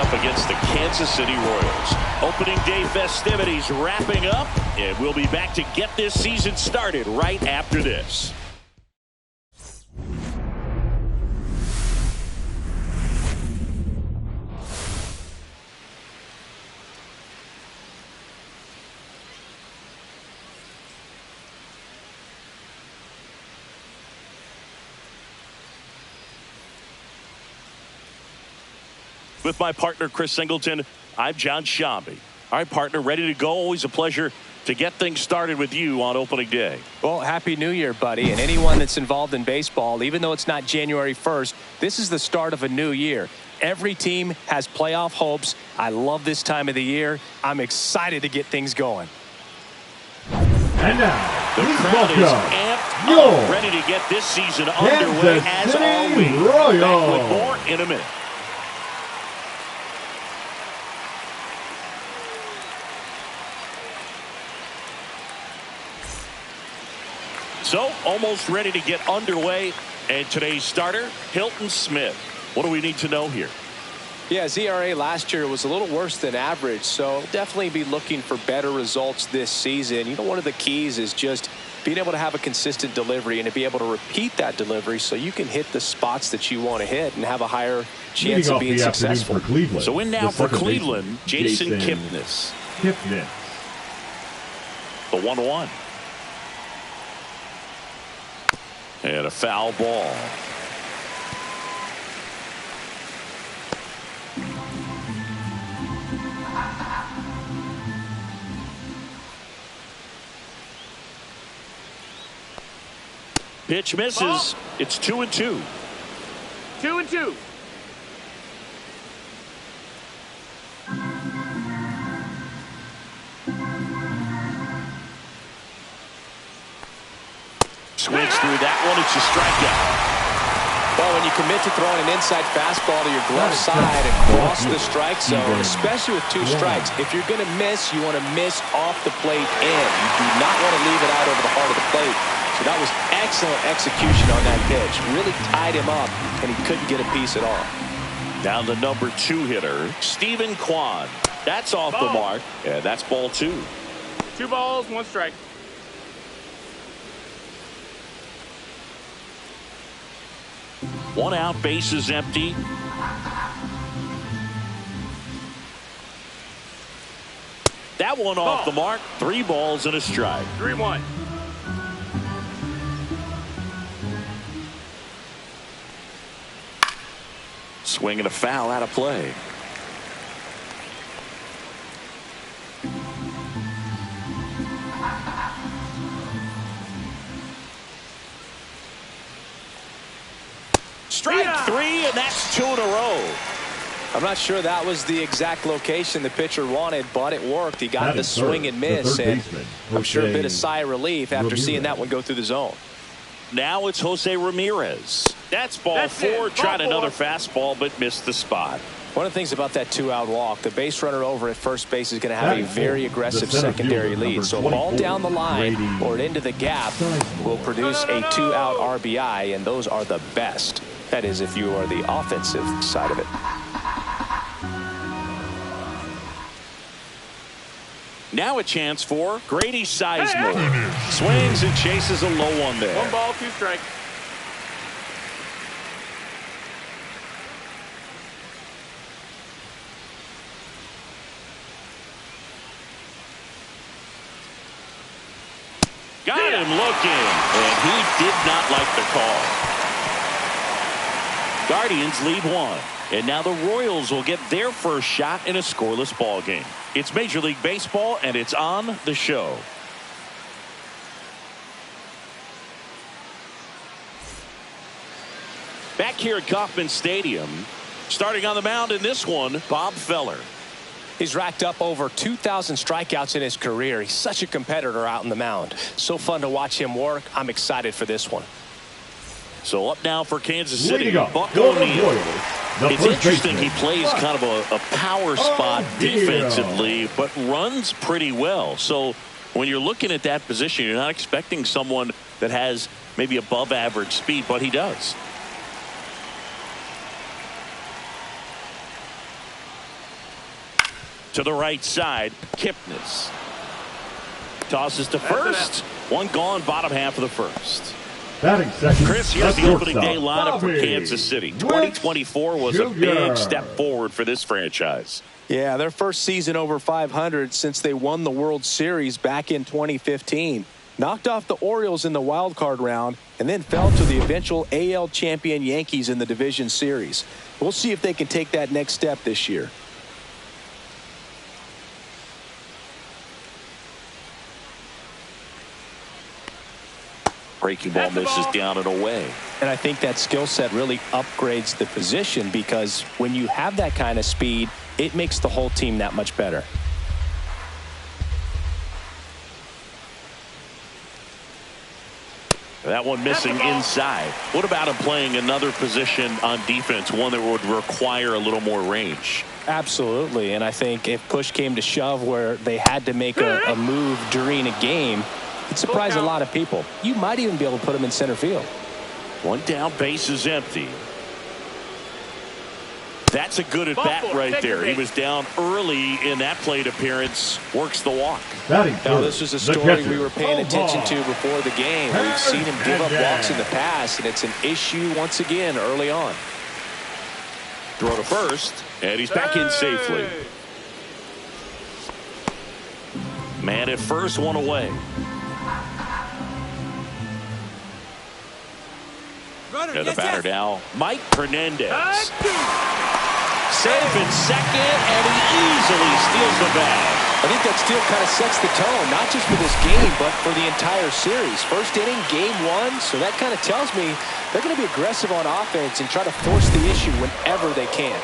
up against the Kansas City Royals. Opening day festivities wrapping up, and we'll be back to get this season started right after this. With my partner, Chris Singleton, I'm John Shambi. All right, partner, ready to go. Always a pleasure to get things started with you on opening day. Well, Happy New Year, buddy. And anyone that's involved in baseball, even though it's not January 1st, this is the start of a new year. Every team has playoff hopes. I love this time of the year. I'm excited to get things going. And now, the crowd is amped up, ready to get this season underway, as are we. Back with more in a minute. So, almost ready to get underway. And today's starter, Hilton Smith. What do we need to know here? Yeah, ERA last year was a little worse than average, so definitely be looking for better results this season. You know, one of the keys is just being able to have a consistent delivery and to be able to repeat that delivery so you can hit the spots that you want to hit and have a higher chance of being successful. So in now for Cleveland, Jason Kipnis. The 1-1. And a foul ball. Pitch misses. Ball. It's 2-2. 2-2. Swings through that one. It's a strikeout. Well, when you commit to throwing an inside fastball to your glove side and cross the strike zone, especially with 2 strikes, if you're going to miss, you want to miss off the plate in. You do not want to leave it out over the heart of the plate. So that was excellent execution on that pitch. Really tied him up, and he couldn't get a piece at all. Down the number 2 hitter, Stephen Kwan. That's off the mark, and that's ball 2. 2 balls, 1 strike. One out, bases empty. That one off the mark. 3 balls and a strike. 3-1. Swing and a foul out of play. Strike 3, and that's 2 in a row. I'm not sure that was the exact location the pitcher wanted, but it worked. He got the swing and miss, and I'm sure a bit of sigh of relief after seeing that one go through the zone. Now it's Jose Ramirez. That's ball 4. Tried another fastball, but missed the spot. One of the things about that 2-out walk, the base runner over at first base is going to have a very aggressive secondary lead. So a ball down the line or into the gap will produce a 2-out RBI, and those are the best. That is, if you are the offensive side of it. Now a chance for Grady Sizemore. Swings and chases a low one there. 1 ball, 2 strikes. Got him looking, and he did not like the call. Guardians lead 1. And now the Royals will get their first shot in a scoreless ball game. It's Major League Baseball, and it's on the show. Back here at Kauffman Stadium, starting on the mound in this one, Bob Feller. He's racked up over 2,000 strikeouts in his career. He's such a competitor out in the mound. So fun to watch him work. I'm excited for this one. So up now for Kansas City, Buck O'Neil. It's interesting he plays kind of a power spot defensively, but runs pretty well. So when you're looking at that position, you're not expecting someone that has maybe above average speed, but he does. To the right side, Kipnis. Tosses to first. One gone, bottom half of the first. Batting second. Chris, here's the opening day lineup for Bobby Kansas City. 2024 was a big step forward for this franchise. Yeah, their first season over 500 since they won the World Series back in 2015. Knocked off the Orioles in the wild card round and then fell to the eventual AL champion Yankees in the division series. We'll see if they can take that next step this year. Breaking ball misses down and away. And I think that skill set really upgrades the position because when you have that kind of speed, it makes the whole team that much better. That one missing inside. What about him playing another position on defense, one that would require a little more range? Absolutely, and I think if push came to shove where they had to make a move during a game, it'd surprise a lot of people. You might even be able to put him in center field. One down, base is empty. That's a good at-bat right there. He was down early in that plate appearance. Works the walk. Now, this is a story we were paying attention to before the game. We've seen him give up walks in the past, and it's an issue once again early on. Throw to first, and he's back in safely. Man at first, one away. And the batter now, Mike Hernandez. Safe in second, and he easily steals the bag. I think that steal kind of sets the tone, not just for this game, but for the entire series. First inning, game one, so that kind of tells me they're going to be aggressive on offense and try to force the issue whenever they can.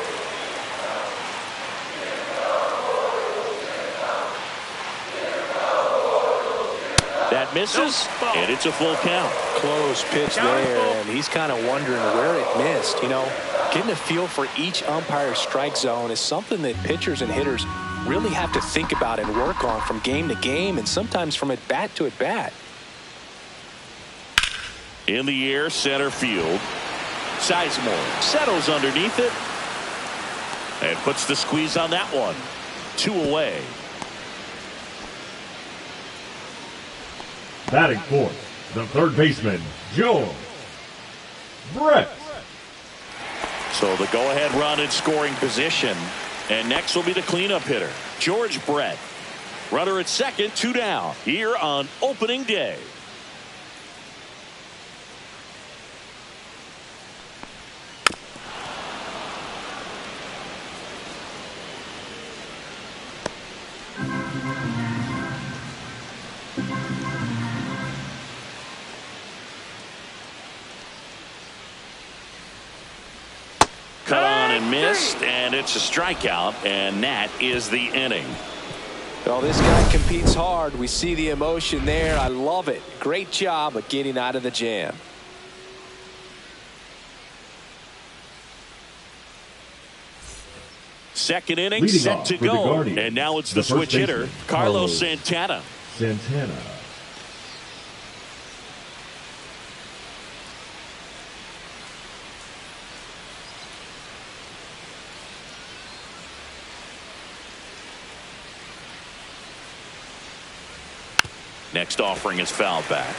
That misses, and it's a full count. Close pitch there, and he's kind of wondering where it missed. You know, getting a feel for each umpire's strike zone is something that pitchers and hitters really have to think about and work on from game to game and sometimes from at bat to at bat. In the air, center field. Sizemore settles underneath it and puts the squeeze on that one. 2 away. Batting fourth, the third baseman, George Brett. So the go-ahead run in scoring position. And next will be the cleanup hitter, George Brett. Runner at second, 2 down, here on opening day. Cut on and missed, and it's a strikeout, and that is the inning. Well, this guy competes hard. We see the emotion there. I love it. Great job of getting out of the jam. Second inning Leading set off to for the go, Guardians, and now it's the the switch first hitter, baseman, Carlos Santana. Santana. Next offering is foul back.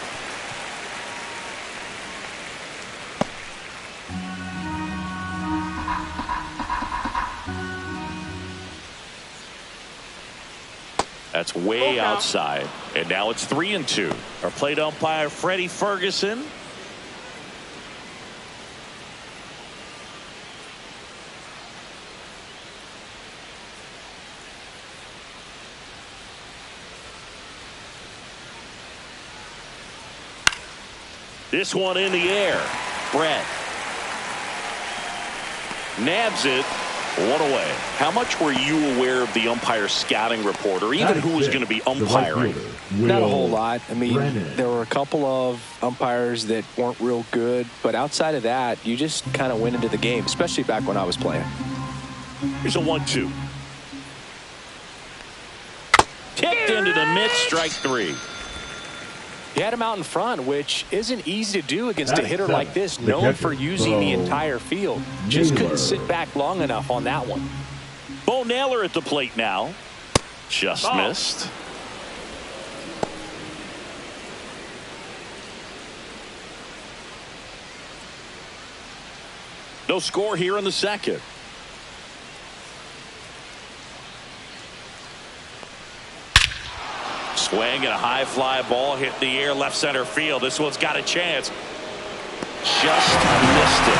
That's way outside, and now it's 3-2. Our plate umpire, Freddie Ferguson. This one in the air. Brett nabs it. 1 away. How much were you aware of the umpire scouting report, or even who was going to be umpiring? Not a whole lot. I mean, Brennan. there were a couple of umpires that weren't real good, but outside of that, you just kind of went into the game, especially back when I was playing. Here's a 1-2. Tipped into the mid, strike 3. He had him out in front, which isn't easy to do against a hitter like this, The known catcher, for using the entire field. Just couldn't sit back long enough on that one. Bo Naylor at the plate now. Just missed. No score here in the second. Swing and a high fly ball hit the air left center field. This one's got a chance. Just missed it.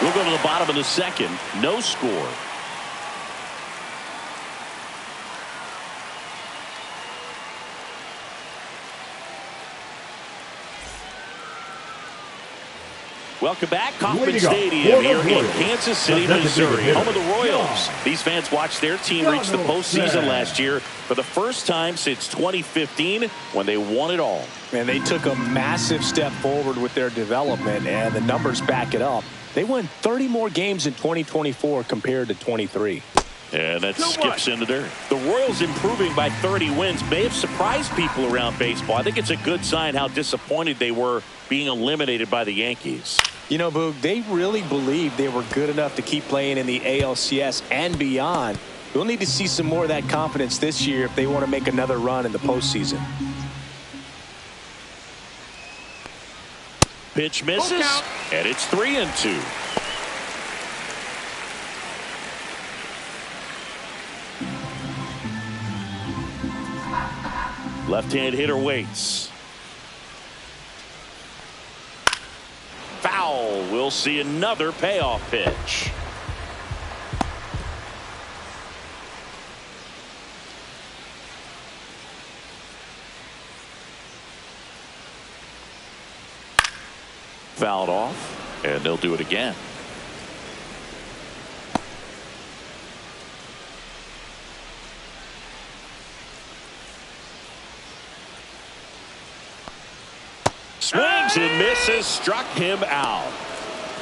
We'll go to the bottom of the second. No score. Welcome back. Kauffman Stadium here in Kansas City, Missouri, home of the Royals. These fans watched their team reach the postseason last year for the first time since 2015 when they won it all. And they took a massive step forward with their development, and the numbers back it up. They won 30 more games in 2024 compared to 23. And that skips into there. The Royals improving by 30 wins may have surprised people around baseball. I think it's a good sign how disappointed they were being eliminated by the Yankees. You know, Boog, they really believed they were good enough to keep playing in the ALCS and beyond. We'll need to see some more of that confidence this year if they want to make another run in the postseason. Pitch misses, and it's 3-2. Left-hand hitter waits. Foul. We'll see another payoff pitch. Fouled off, and they'll do it again. Swings and misses, struck him out.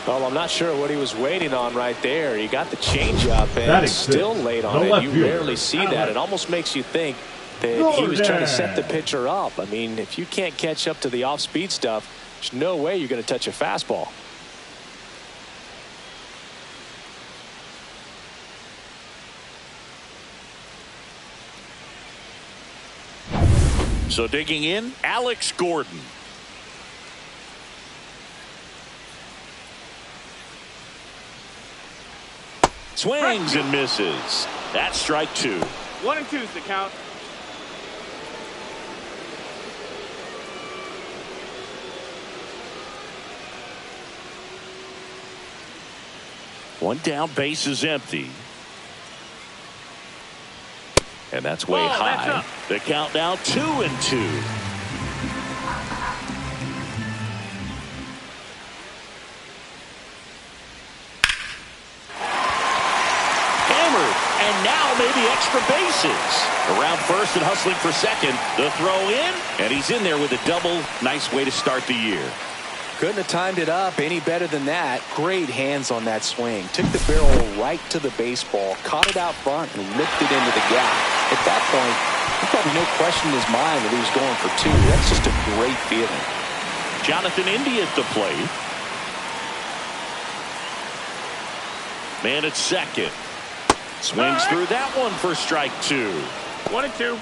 Well, I'm not sure what he was waiting on right there. He got the changeup and still late on it. You rarely see that. It almost makes you think that he was trying to set the pitcher up. I mean, if you can't catch up to the off-speed stuff, there's no way you're going to touch a fastball. So digging in, Alex Gordon. Swings and misses. That's strike two. 1-2's the count. One down, base is empty. And that's way high. The count now 2-2. And now maybe extra bases. Around first and hustling for second. The throw in, and he's in there with a double. Nice way to start the year. Couldn't have timed it up any better than that. Great hands on that swing. Took the barrel right to the baseball, caught it out front, and lifted into the gap. At that point, there's probably no question in his mind that he was going for two. That's just a great feeling. Jonathan India at the plate. Man at second. Swings through that one for strike two. 1-2.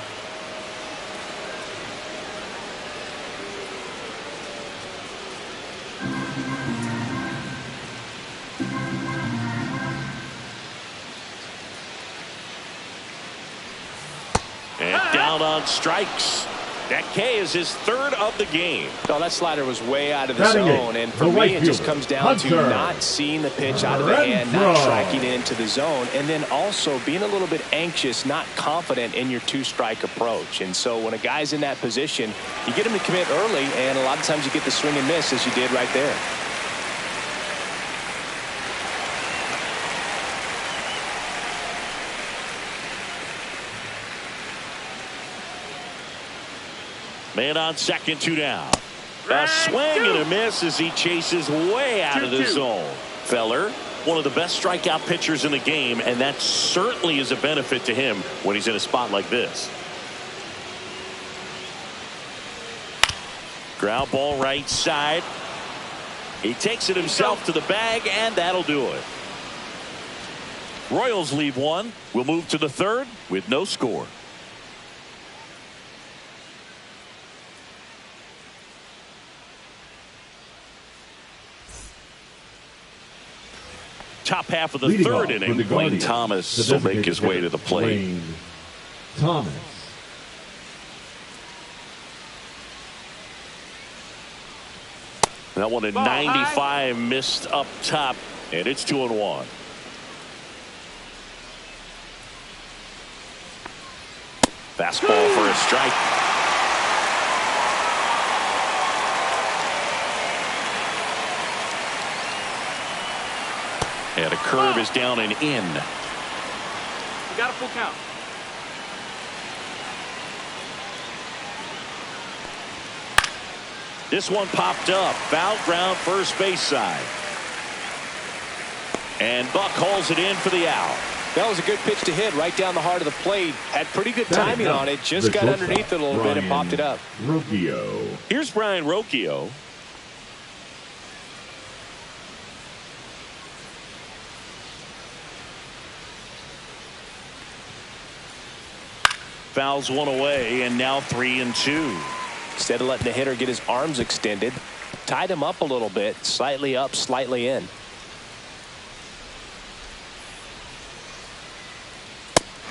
And down on strikes. That K is his third of the game. Oh, that slider was way out of the zone, and for me it just comes down to not seeing the pitch out of the hand, not tracking it into the zone, and then also being a little bit anxious, not confident in your two-strike approach. And so when a guy's in that position, you get him to commit early, and a lot of times you get the swing and miss as you did right there. Man on second, two down. A swing and a miss as he chases way out of the zone. Feller, one of the best strikeout pitchers in the game, and that certainly is a benefit to him when he's in a spot like this. Ground ball right side. He takes it himself to the bag, and that'll do it. Royals leave one. We'll move to the third with no score. Top half of the third inning. Wayne Thomas will make his way to the plate. Thomas. That one at 95 missed up top, and it's 2-1. Fastball for a strike. And a curve is down and in. You got a full count. This one popped up. Foul ground, first base side. And Buck hauls it in for the out. That was a good pitch to hit right down the heart of the plate. Had pretty good timing on it. Just got underneath it a little bit and popped it up. Rocchio. Here's Brian Rocchio. Fouls one away, and now 3-2. Instead of letting the hitter get his arms extended, tied him up a little bit, slightly up, slightly in.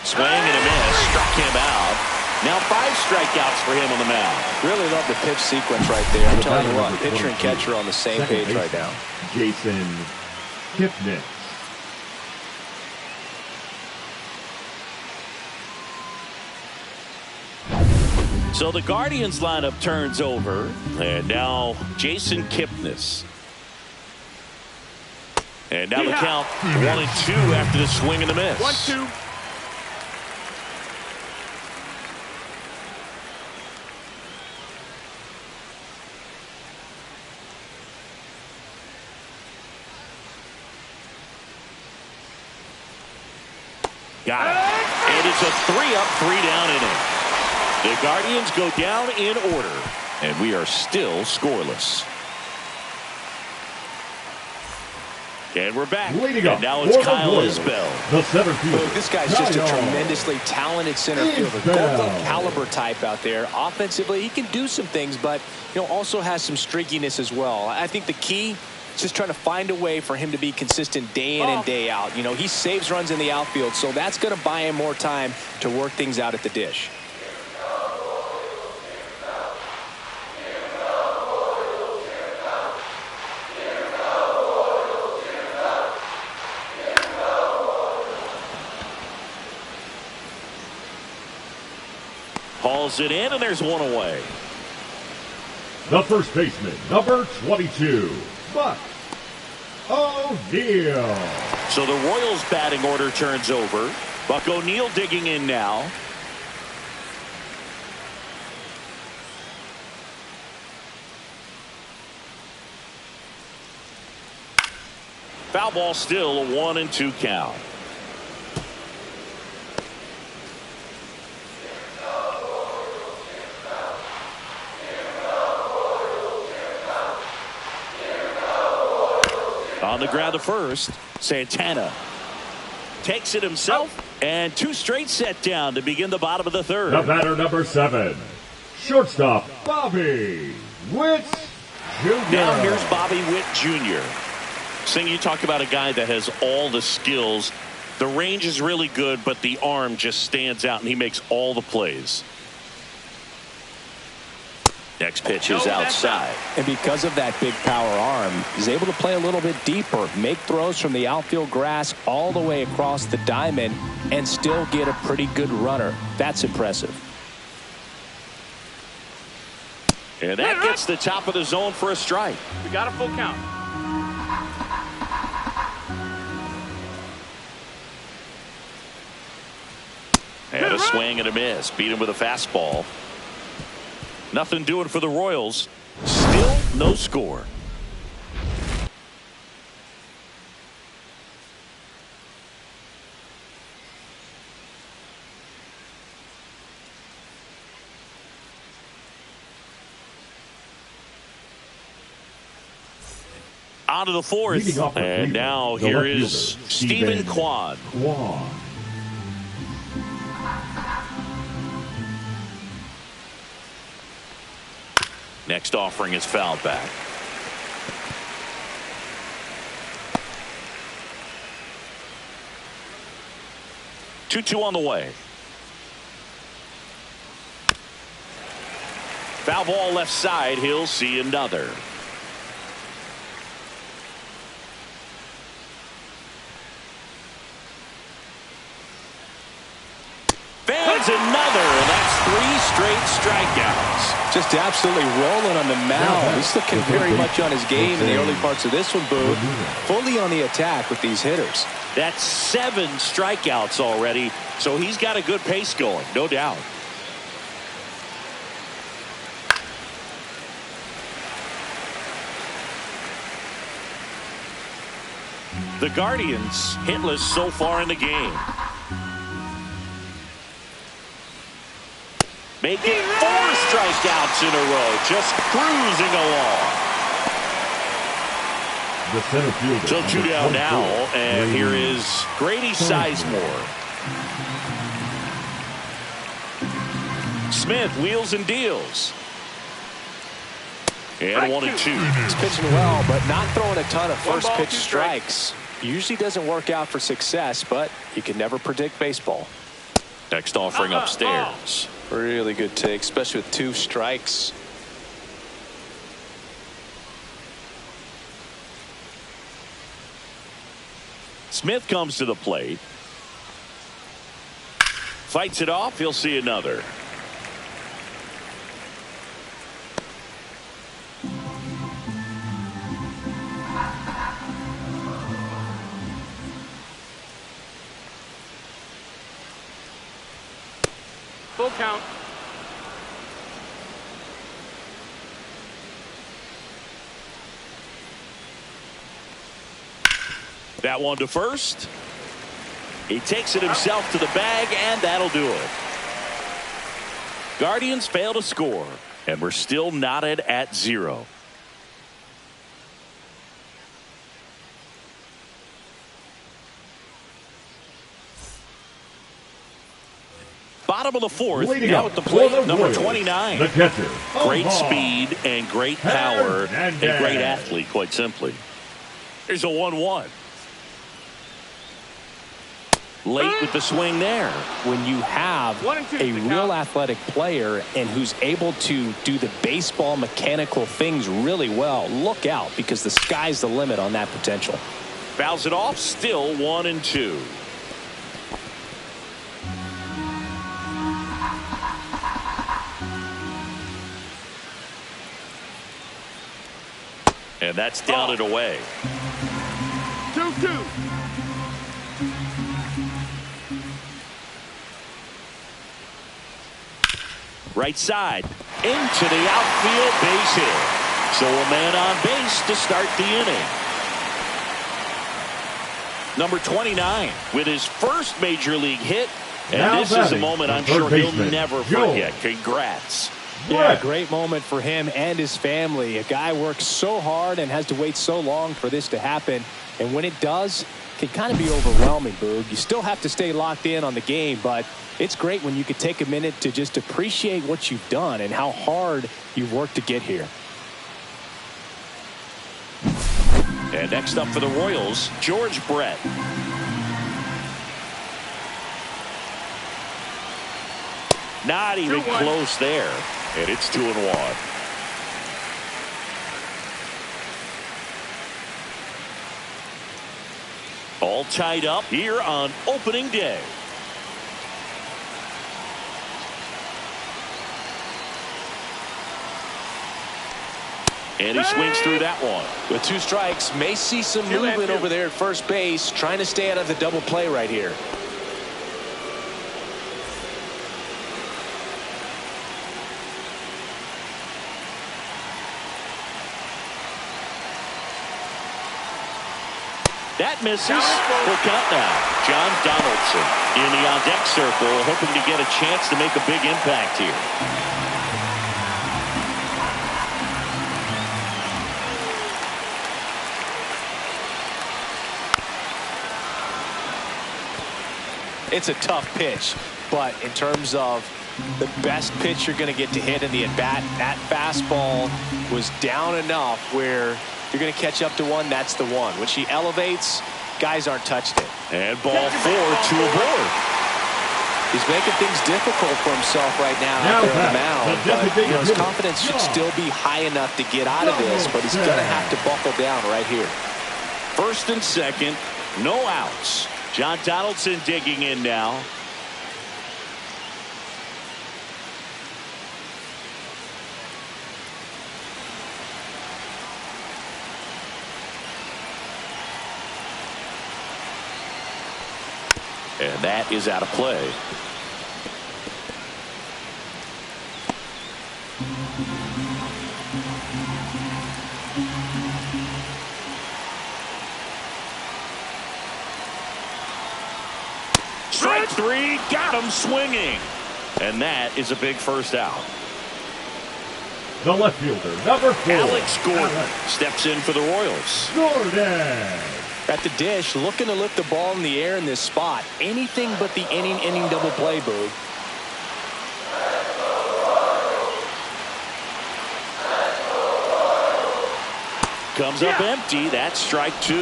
Swing and a miss, struck him out. Now 5 strikeouts for him on the mound. Really love the pitch sequence right there. I'm telling you what, pitcher and catcher are on the same page right now. Jason Kipnis. So the Guardians lineup turns over, and now Jason Kipnis. And now the count 1-2 after the swing and the miss. 1-2. Got it. And it's a 3-up, 3-down inning. The Guardians go down in order, and we are still scoreless. And we're back. And now it's Kyle Isbell. The center fielder. This guy's just a tremendously talented center fielder. Gold caliber type out there. Offensively, he can do some things, but also has some streakiness as well. I think the key is just trying to find a way for him to be consistent day in and day out. He saves runs in the outfield, so that's going to buy him more time to work things out at the dish. Hauls it in, and there's one away. The first baseman, number 22, Buck O'Neil. So the Royals batting order turns over. Buck O'Neil digging in now. Foul ball, still a 1-2 count. On the ground to first, Santana takes it himself, and 2 straight set down to begin the bottom of the third. The batter, number 7, shortstop Bobby Witt Jr. Now here's Bobby Witt Jr. Sing, you talk about a guy that has all the skills. The range is really good, but the arm just stands out, and he makes all the plays. Next pitch is outside. And because of that big power arm, he's able to play a little bit deeper, make throws from the outfield grass all the way across the diamond, and still get a pretty good runner. That's impressive. And that gets the top of the zone for a strike. We got a full count. And a swing and a miss. Beat him with a fastball. Nothing doing for the Royals. Still no score. Bottom of the fourth. And now here is Stephen Kwan. Next offering is fouled back. 2-2 on the way. Foul ball left side. He'll see another. Fans another, and that's 3 straight strikeouts. Just absolutely rolling on the mound. He's looking very much on his game in the early parts of this one, Boo. Fully on the attack with these hitters. That's 7 strikeouts already, so he's got a good pace going, no doubt. The Guardians hitless so far in the game. Making 4 strikeouts in a row, just cruising along. The center fielder. So 2 down now, and here is Grady Sizemore. Smith wheels and deals. And 1-2. He's pitching well, but not throwing a ton of first pitch strikes. Usually doesn't work out for success, but you can never predict baseball. Next offering upstairs. Really good take, especially with 2 strikes. Smith comes to the plate. Fights it off. He'll see another. Full count. That one to first. He takes it himself to the bag, and that'll do it. Guardians fail to score, and we're still knotted at 0. Bottom of the fourth. Now at the plate, number 29. The catcher. Great speed and great power and great athlete, quite simply. Here's a 1-1. Late with the swing there. When you have a real athletic player and who's able to do the baseball mechanical things really well, look out, because the sky's the limit on that potential. Fouls it off, still 1-2. And that's down and away. 2-2. Right side into the outfield, base hit. So a man on base to start the inning. Number 29 with his first major league hit. And now this is a moment I'm sure he'll never forget. Congrats. Yeah, great moment for him and his family. A guy works so hard and has to wait so long for this to happen. And when it does, it can kind of be overwhelming, Boog. You still have to stay locked in on the game, but it's great when you could take a minute to just appreciate what you've done and how hard you've worked to get here. And next up for the Royals, George Brett. Not even close there. And it's 2-1. All tied up here on opening day. And he swings through that one. With 2 strikes, may see some movement over there at first base, trying to stay out of the double play right here. That misses. Full count now. John Donaldson in the on-deck circle, hoping to get a chance to make a big impact here. It's a tough pitch, but in terms of the best pitch you're going to get to hit in the at-bat, that fastball was down enough where you're going to catch up to one. That's the one. When she elevates, guys aren't touching it. And ball 4, 2 aboard. He's making things difficult for himself right now out there on the mound. But his confidence should still be high enough to get out of this, but he's going to have to buckle down right here. First and second, no outs. John Donaldson digging in now. And that is out of play. Strike 3, got him swinging. And that is a big first out. The left fielder, number 4. Alex Gordon steps in for the Royals. Gordon. At the dish, looking to lift the ball in the air in this spot. Anything but the inning double play, Boog. Comes up empty. That's strike 2.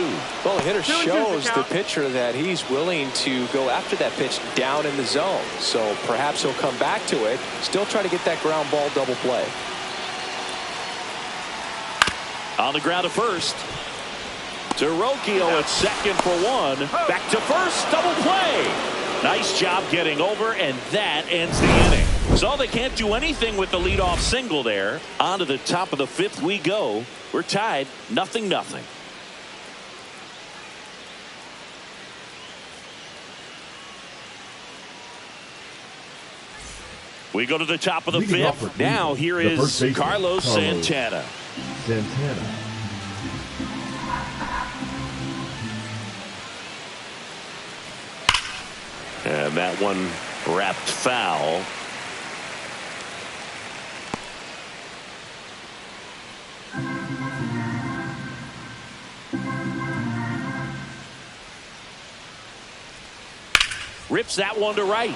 Well, the hitter shows the pitcher that he's willing to go after that pitch down in the zone. So perhaps he'll come back to it. Still try to get that ground ball double play. On the ground to first. Terocchio at second for 1. Back to first. Double play. Nice job getting over, and that ends the inning. So they can't do anything with the leadoff single there. On to the top of the 5th we go. We're tied 0-0. We go to the top of the 5th. Now here is Carlos Santana. And that one wrapped foul. Rips that one to right.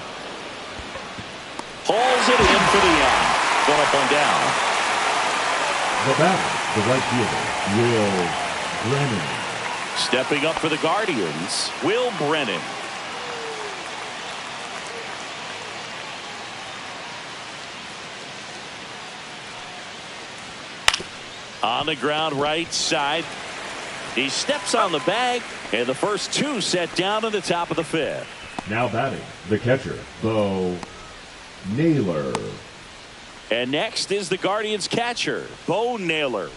Hauls it in for the out. Going up on down. The batter, the right fielder, Will Brennan. Stepping up for the Guardians, Will Brennan. On the ground right side. He steps on the bag, and the first 2 set down at the top of the 5th. Now batting, the catcher, Bo Naylor. And next is the Guardians catcher, Bo Naylor.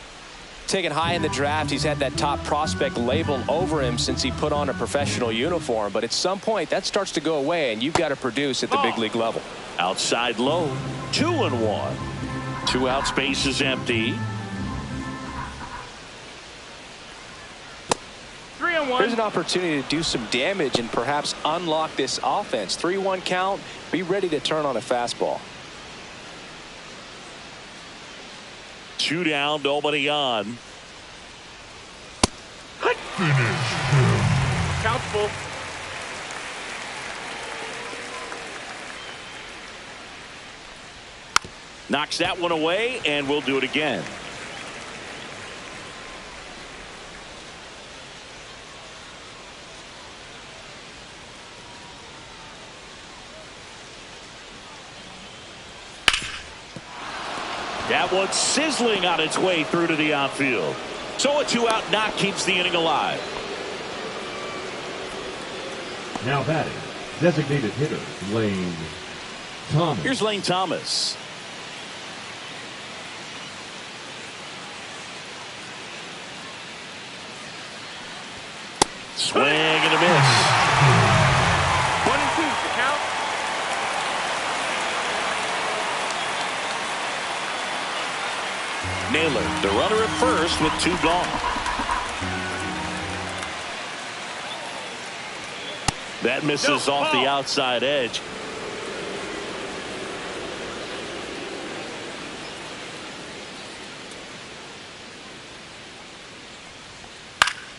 Taken high in the draft, he's had that top prospect label over him since he put on a professional uniform. But at some point, that starts to go away, and you've got to produce at the big league level. Outside low, 2-1. 2 out, space is empty. 3-1. Here's an opportunity to do some damage and perhaps unlock this offense. 3-1 count. Be ready to turn on a fastball. 2 down, nobody on. Count's full. Knocks that one away, and we'll do it again. That one's sizzling on its way through to the outfield. So a 2-out knock keeps the inning alive. Now batting, designated hitter, Lane Thomas. Here's Lane Thomas. Swing and a miss. 1-2 the count. Naylor, the runner at first with 2 gone. That misses off the outside edge.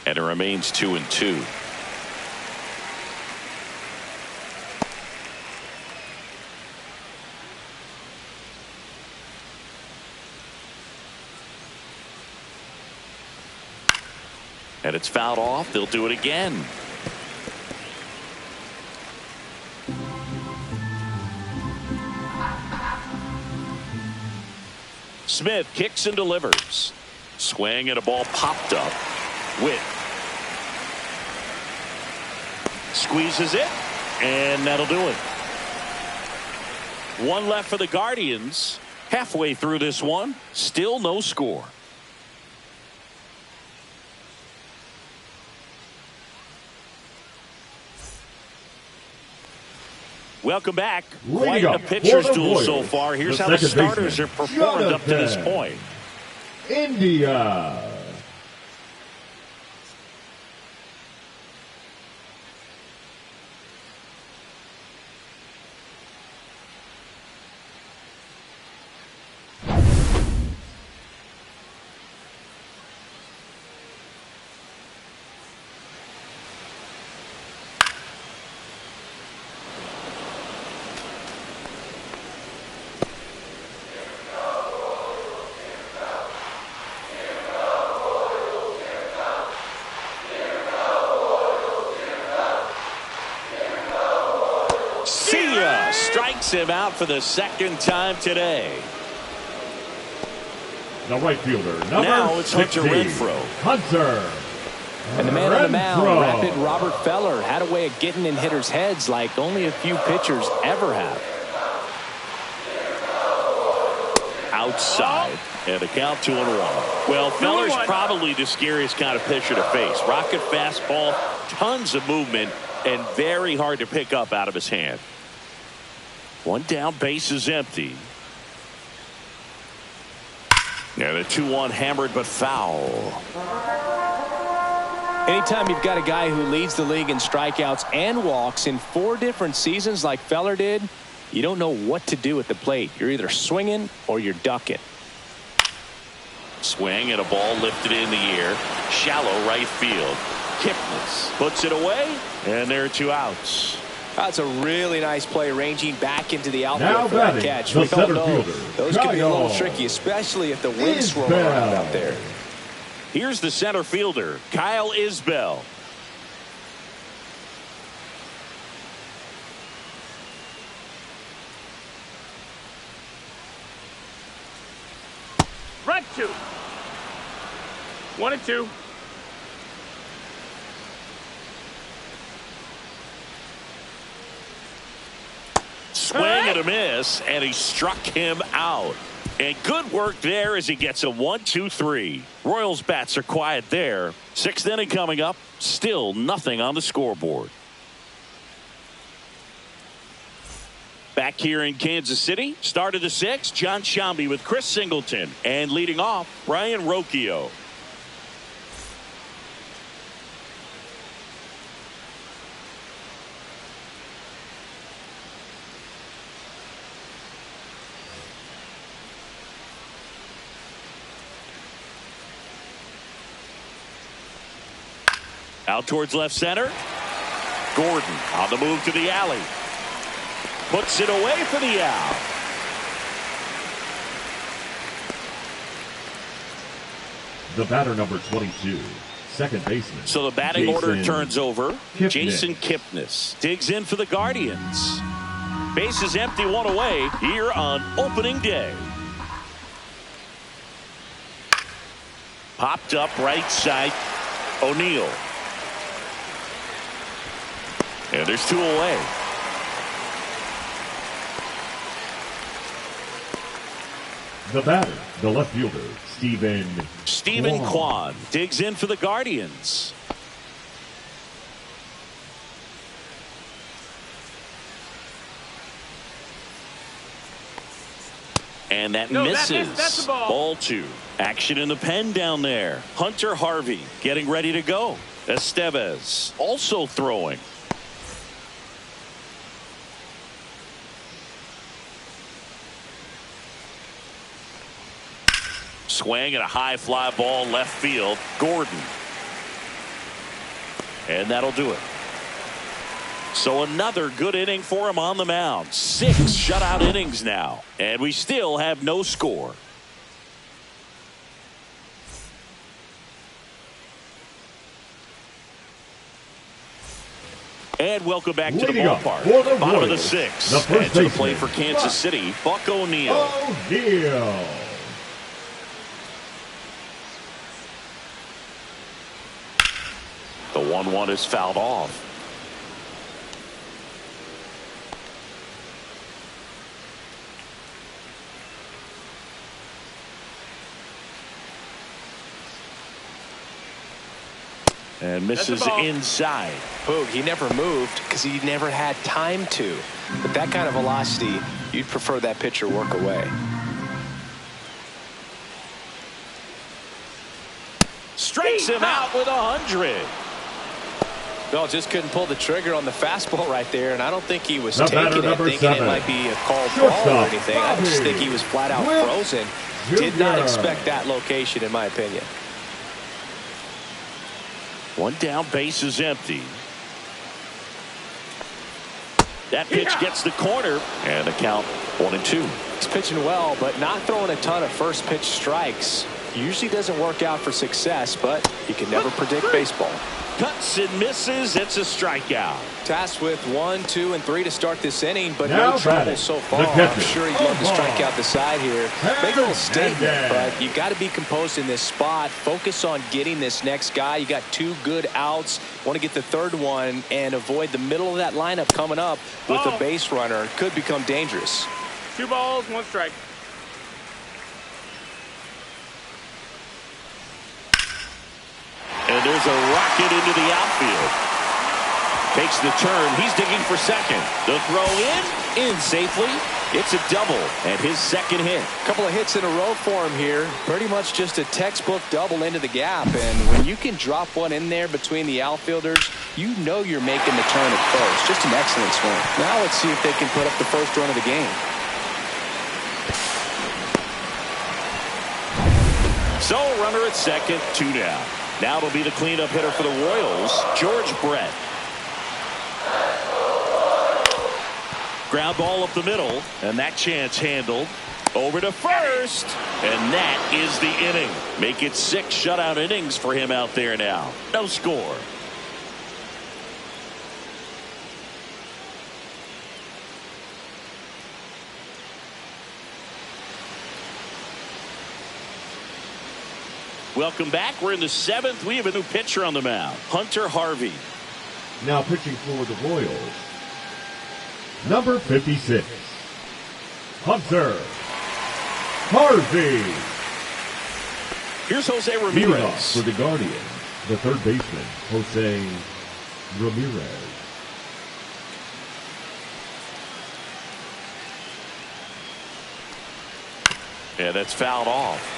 And it remains 2-2. And it's fouled off. They'll do it again. Smith kicks and delivers. Swing and a ball popped up. Witt squeezes it, and that'll do it. One left for the Guardians. Halfway through this one, still no score. Welcome back. Quite a pitcher's duel so far. Here's how the starters have performed up to this point. India. Strikes him out for the second time today. The right fielder, now it's Hunter 16, Renfroe. Hunter. And the man on the mound, rapid Robert Feller, had a way of getting in hitters' heads like only a few pitchers ever have. Outside, and the count 2-1. Well, Feller's probably the scariest kind of pitcher to face. Rocket fastball, tons of movement, and very hard to pick up out of his hand. One down, base is empty. And a 2-1 hammered but foul. Anytime you've got a guy who leads the league in strikeouts and walks in 4 different seasons like Feller did, you don't know what to do at the plate. You're either swinging or you're ducking. Swing and a ball lifted in the air. Shallow right field. Kipnis puts it away, and there are 2 outs. That's a really nice play, ranging back into the outfield for that catch. We all know those can be a little tricky, especially if the wind's swirling around out there. Here's the center fielder, Kyle Isbell. Right 2. 1-2. Swing and a miss, and he struck him out. And good work there as he gets a 1-2-3. Royals bats are quiet there. 6th inning coming up. Still nothing on the scoreboard. Back here in Kansas City, start of the 6th, John Sciambi with Chris Singleton. And leading off, Brian Rocchio. Out towards left center. Gordon on the move to the alley. Puts it away for the out. The batter, number 22, second baseman. So the batting order turns over. Kipnis. Jason Kipnis digs in for the Guardians. Base is empty, 1 away here on opening day. Popped up right side. O'Neill. And there's 2 away. The batter, the left fielder, Stephen Kwan digs in for the Guardians. And that misses. That's a ball. Ball 2. Action in the pen down there. Hunter Harvey getting ready to go. Estevez also throwing. Swing and a high fly ball left field. Gordon. And that'll do it. So another good inning for him on the mound. 6 shutout innings now. And we still have no score. And welcome back to the Leading up ballpark. for the Bottom of the Royals, sixth. the first And to the plate baseman, for Kansas City, Buck O'Neil. O'Neil. The 1-1 is fouled off. And misses inside. Boog, he never moved because he never had time to. But that kind of velocity, you'd prefer that pitcher work away. Strikes him out with 100. No, just couldn't pull the trigger on the fastball right there, and I don't think he was The taking batter, it, number thinking 7. it might be a called Shortstop, ball or anything. I just Bobby think he was flat out Witt frozen. Did not Jr. expect that location, in my opinion. One down, base is empty. That pitch gets the corner, and the count 1-2. He's pitching well, but not throwing a ton of first pitch strikes. Usually doesn't work out for success, but you can never predict baseball. Cuts and misses. It's a strikeout. Tasked with 1, 2, and 3 to start this inning, but Now no trouble batting, so the far. catcher, I'm sure he'd love to strike out the side here. Make a little statement, Hernandez. but you got to be composed in this spot. Focus on getting this next guy. You got 2 good outs. Want to get the third one and avoid the middle of that lineup coming up with a base runner. Could become dangerous. 2 balls, 1 strike. And there's a rocket into the outfield. Takes the turn. He's digging for second. The throw in safely. It's a double and his second hit. Couple of hits in a row for him here. Pretty much just a textbook double into the gap. And when you can drop one in there between the outfielders, you know you're making the turn at first. Just an excellent swing. Now let's see if they can put up the first run of the game. So runner at second, 2 down. Now it'll be the cleanup hitter for the Royals, George Brett. Ground ball up the middle, and that chance handled. Over to first, and that is the inning. Make it 6 shutout innings for him out there now. No score. Welcome back. We're in the 7th. We have a new pitcher on the mound, Hunter Harvey. Now pitching for the Royals, number 56, Hunter Harvey. Here's Jose Leading off Ramirez. for the Guardians, the third baseman, Jose Ramirez. Yeah, that's fouled off.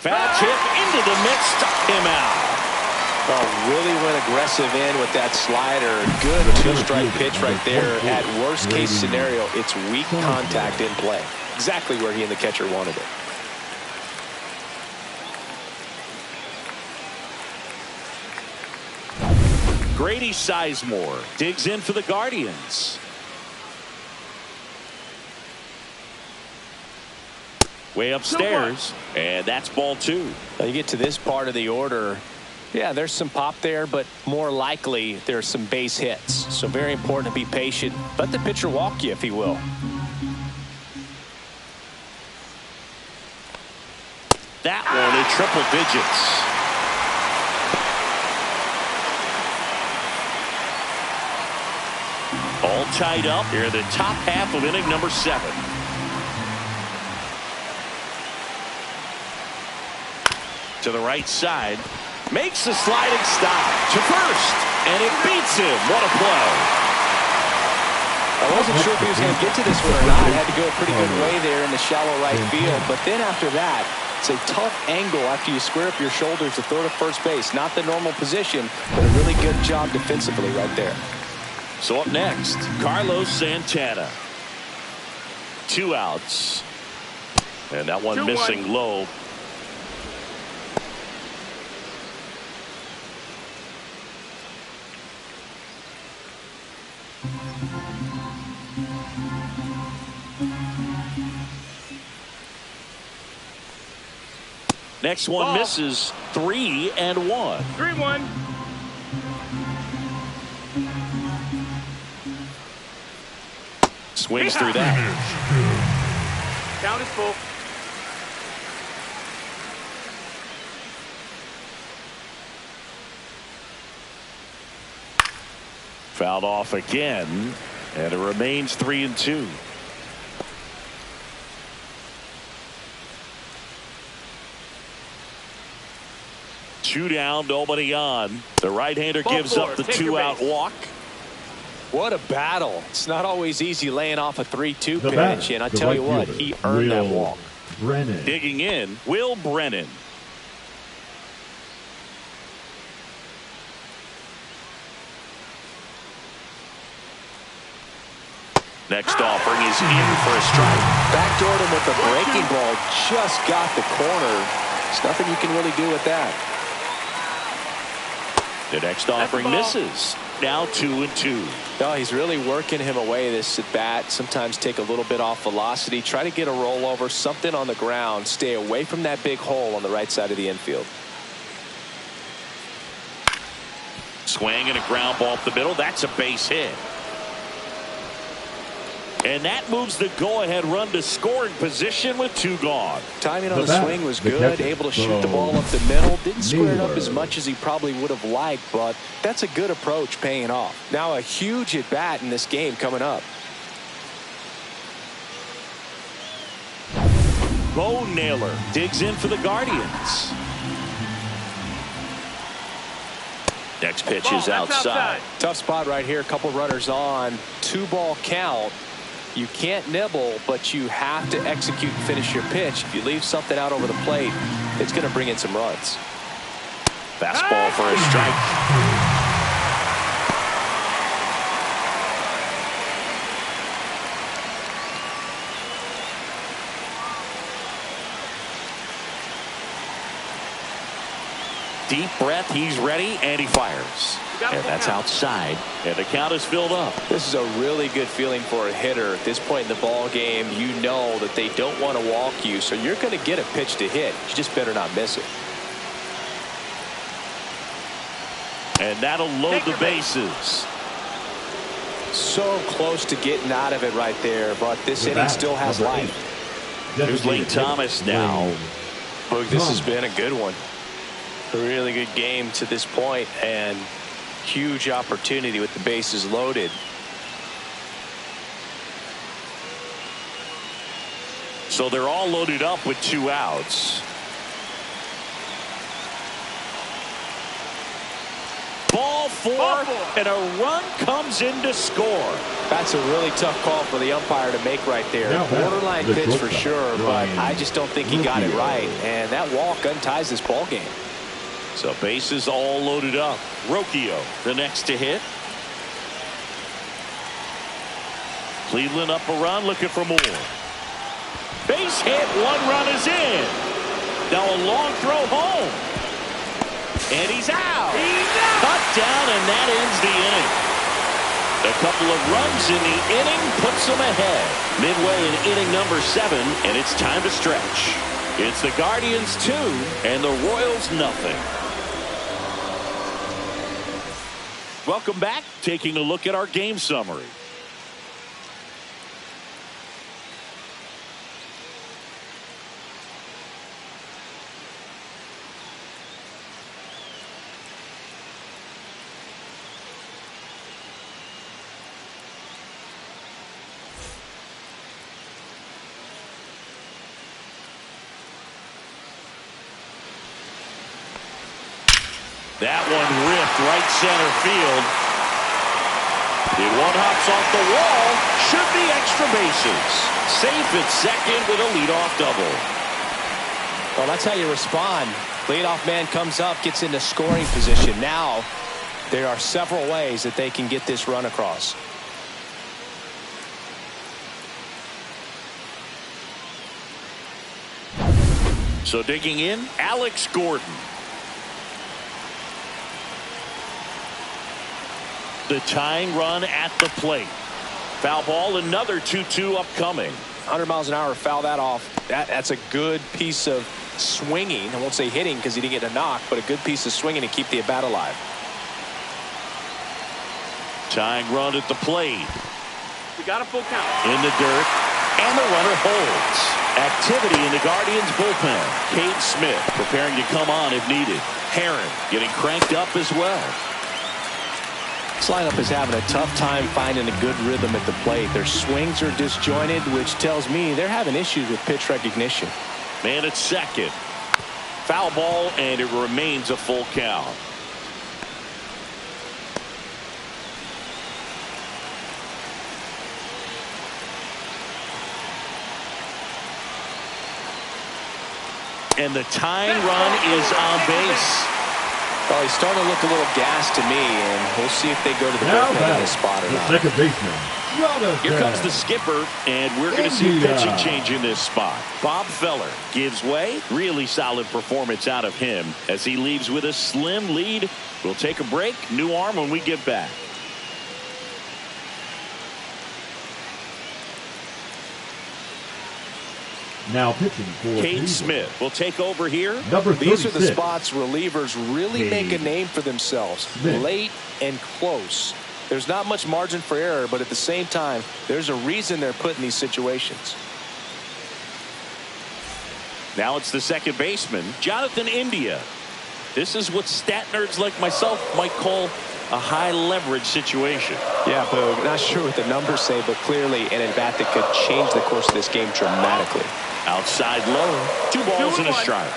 Foul tip into the mix, stuck him out. Oh, really went aggressive in with that slider. Good 2-strike pitch right there. At worst case scenario, it's weak contact in play. Exactly where he and the catcher wanted it. Grady Sizemore digs in for the Guardians. Way upstairs, and that's ball 2. Now you get to this part of the order. Yeah, there's some pop there, but more likely there's some base hits. So very important to be patient. Let the pitcher walk you if he will. That one in triple digits. All tied up here in the top half of inning number 7. To the right side. Makes the sliding stop to first, and it beats him. What a play. I wasn't sure if he was going to get to this one or not. He had to go a pretty good way there in the shallow right field. But then after that, it's a tough angle after you square up your shoulders to throw to first base. Not the normal position, but a really good job defensively right there. So up next, Carlos Santana. 2 outs. And that one 2-1. missing low. Next one Ball. misses. 3-1. 3-1. Swings through that. Count is full. Fouled off again, and it remains 3-2. Two down, nobody on. The right-hander gives up the two-out walk. What a battle. It's not always easy laying off a 3-2 The pitch, batter, and I the tell right you what, fielder, he earned that Will walk. Brennan. Digging in, Will Brennan. Next offering is in for a strike. Backdoored him with the breaking ball. Just got the corner. There's nothing you can really do with that. The next offering misses. Now 2-2. No, he's really working him away this at bat. Sometimes take a little bit off velocity. Try to get a rollover, something on the ground. Stay away from that big hole on the right side of the infield. Swing and a ground ball up the middle. That's a base hit. And that moves the go-ahead run to scoring position with 2 gone. Timing on The the bat, swing was the good. catcher, Able to shoot the ball up the middle. Didn't square it up as Mueller. much as he probably would have liked, but that's a good approach paying off. Now a huge at-bat in this game coming up. Bo Naylor digs in for the Guardians. Next pitch is outside. Tough spot right here. Couple runners on. 2-ball count. You can't nibble, but you have to execute and finish your pitch. If you leave something out over the plate, it's going to bring in some runs. Fastball for a strike. Deep breath, he's ready, and he fires. And that's outside, and the count is filled up. This is a really good feeling for a hitter. At this point in the ball game, you know that they don't want to walk you, so you're going to get a pitch to hit. You just better not miss it. And that'll load the bases. So close to getting out of it right there, but this inning still has life. Here's Lane Thomas now. Look, this has been a good one. A really good game to this point, and huge opportunity with the bases loaded. So they're all loaded up with 2 outs. Ball four, and a run comes in to score. That's a really tough call for the umpire to make right there. Borderline pitch for sure, but I just don't think he got it right, and that walk unties this ball game. So bases all loaded up. Rocchio, the next to hit. Cleveland up a run, looking for more. Base hit, 1 run is in. Now a long throw home. And he's out. Cut down, and that ends the inning. A couple of runs in the inning puts them ahead. Midway in inning number 7, and it's time to stretch. It's the Guardians 2 and the Royals nothing. Welcome back. Taking a look at our game summary. That one ripped right center field. The one hops off the wall. Should be extra bases. Safe at second with a leadoff double. Well, that's how you respond. Leadoff man comes up, gets into scoring position. Now there are several ways that they can get this run across. So digging in, Alex Gordon. The tying run at the plate. Foul ball, another 2-2 upcoming. 100 miles an hour, foul that off. That's a good piece of swinging. I won't say hitting because he didn't get a knock, but a good piece of swinging to keep the at bat alive. Tying run at the plate. We got a full count. In the dirt, and the runner holds. Activity in the Guardians bullpen. Cade Smith preparing to come on if needed. Herron getting cranked up as well. This lineup is having a tough time finding a good rhythm at the plate. Their swings are disjointed, which tells me they're having issues with pitch recognition. Man at second. Foul ball, and it remains a full count. And the tying run is on base. Well, he's starting to look a little gassed to me, and we'll see if they go to the bullpen in this spot or not. Second baseman, Jonathan. Here comes the skipper, and we're going to see a pitching change in this spot. Bob Feller gives way. Really solid performance out of him as he leaves with a slim lead. We'll take a break. New arm when we get back. Now pitching for Cade Smith will take over here. These are the spots relievers really make a name for themselves. Late and close. There's not much margin for error, but at the same time, there's a reason they're put in these situations. Now it's the second baseman, Jonathan India. This is what stat nerds like myself might call a high leverage situation. Yeah, Boog, not sure what the numbers say, but clearly an at-bat that could change the course of this game dramatically. Outside low, 2 balls and a strike.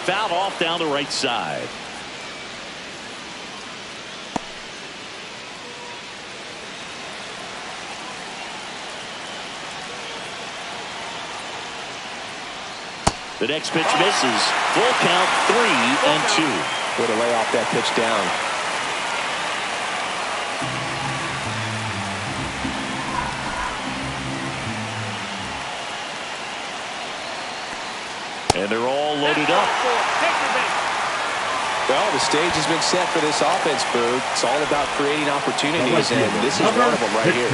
Fouled off down the right side. The next pitch misses. Full count, 3-2. Way to lay off that pitch down. And they're all loaded up. Well, the stage has been set for this offense, Boog. It's all about creating opportunities, and this is one of them right here.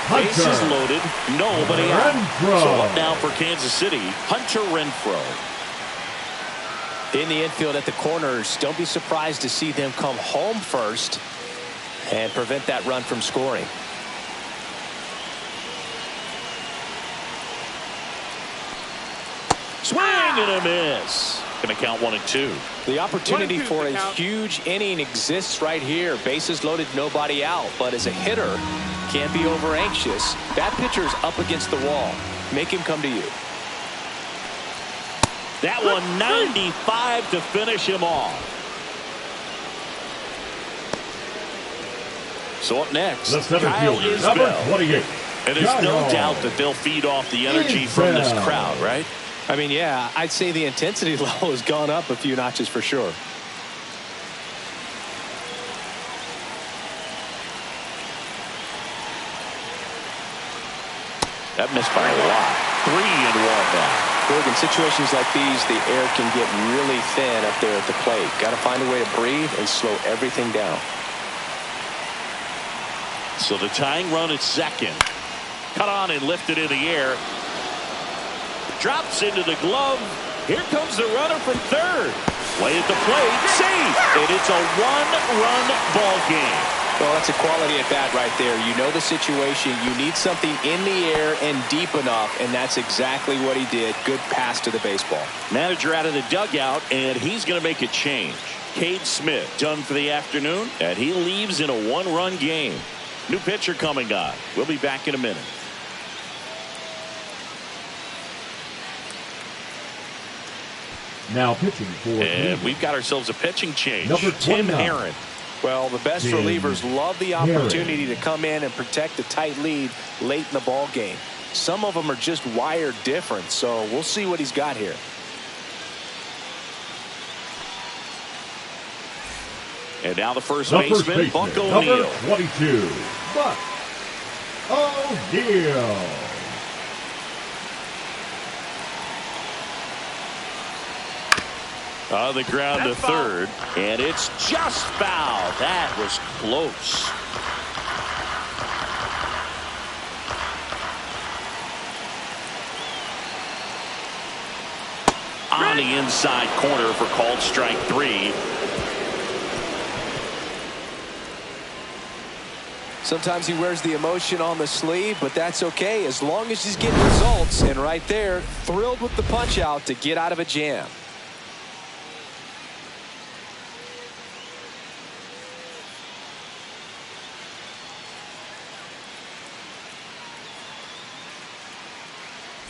Bases loaded, nobody out. So up now for Kansas City, Hunter Renfroe. In the infield at the corners, don't be surprised to see them come home first and prevent that run from scoring. Swing and a miss. Going to count 1-2. The opportunity for a huge inning exists right here. Bases loaded, nobody out. But as a hitter, can't be over anxious. That pitcher's up against the wall. Make him come to you. That one 95 to finish him off. So up next, Kyle Isbell. And there's no doubt that they'll feed off the energy from this crowd, right? I mean, yeah, I'd say the intensity level has gone up a few notches for sure. That missed by a lot. 3-1 now. In situations like these, the air can get really thin up there at the plate. Got to find a way to breathe and slow everything down. So the tying run at second. Cut on and lifted in the air. Drops into the glove. Here comes the runner from third. Way at the plate. Safe. And it's a one-run ball game. Well, that's a quality at bat right there. You know the situation. You need something in the air and deep enough, and that's exactly what he did. Good pass to the baseball. Manager out of the dugout, and he's going to make a change. Cade Smith done for the afternoon, and he leaves in a one-run game. New pitcher coming on. We'll be back in a minute. Now pitching for and we've got ourselves a pitching change. Number Tim Herron. Well, the best relievers love the opportunity to come in and protect a tight lead late in the ball game. Some of them are just wired different, so we'll see what he's got here. And now the first baseman, Buck number O'Neil. 22, Buck O'Neil. On the ground to third, and it's just foul. That was close. On the inside corner for called strike 3. Sometimes he wears the emotion on the sleeve, but that's okay as long as he's getting results. And right there, thrilled with the punch out to get out of a jam.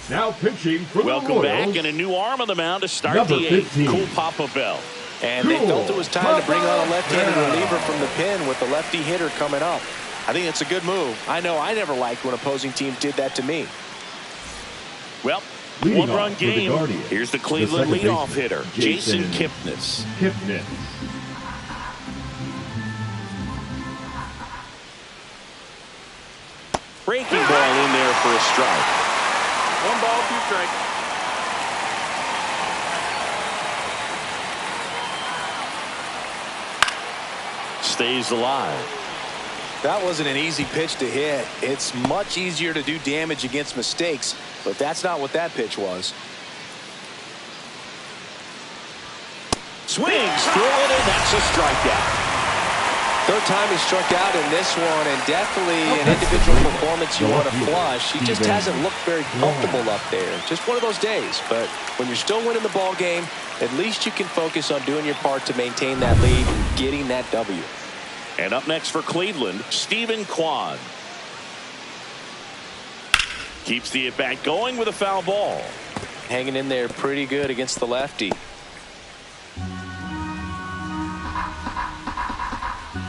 Now pitching for Welcome the Royals. back, and a new arm on the mound to start Number the 8th. 15. Cool Papa Bell. And they felt it was time to bring on a left-handed reliever from the pen with the lefty hitter coming up. I think it's a good move. I know I never liked when opposing teams did that to me. Well, one-run game. Here's the Cleveland leadoff hitter, Jason Kipnis. Breaking ball in there for a strike. 1 ball, 2 strikes. Stays alive. That wasn't an easy pitch to hit. It's much easier to do damage against mistakes, but that's not what that pitch was. Swings through it, and that's a strikeout. Third time he struck out in this one, and definitely an individual performance you want to flush. He just hasn't looked very comfortable up there. Just one of those days. But when you're still winning the ball game, at least you can focus on doing your part to maintain that lead and getting that W. And up next for Cleveland, Stephen Kwan. Keeps the at-bat going with a foul ball. Hanging in there pretty good against the lefty.